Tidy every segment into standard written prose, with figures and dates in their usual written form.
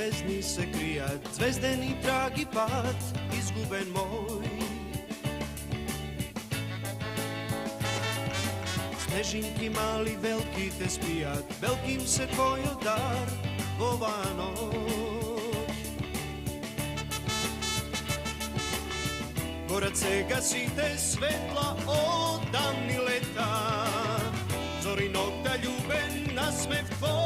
bezni se krijat, zvezdeni dragi pad, izguben moj. Snežinki mali veliki te spijat, velkim se tvoj dar, ova noć. Город се гасите светла од дамни лета, зори ноќта љубен насмев твој.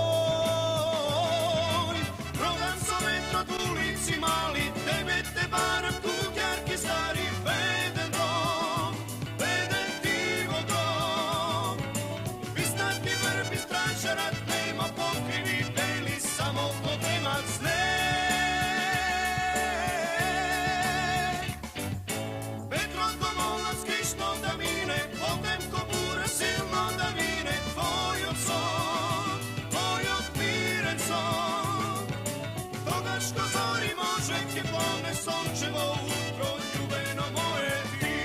Продам со ветрот улици мали, тебе те барам куќарки стари, беден дом, беден ти во дом. Виснати врби странчарат, нема покриви бели, само подремат снег. Сончево утро, љубено моје ти.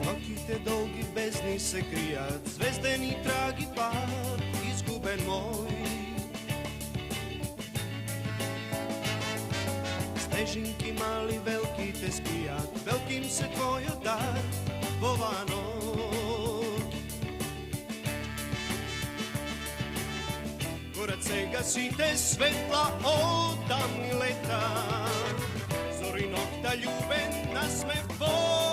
Ноќите долги бездни се кријат, звездени траги пад, изгубен мој. Snežinki mali veliki te spijat, velkim se tvoj dar, ova noć. Город се гасите светла од тамни лета, зори ноќта љубен насмев твој.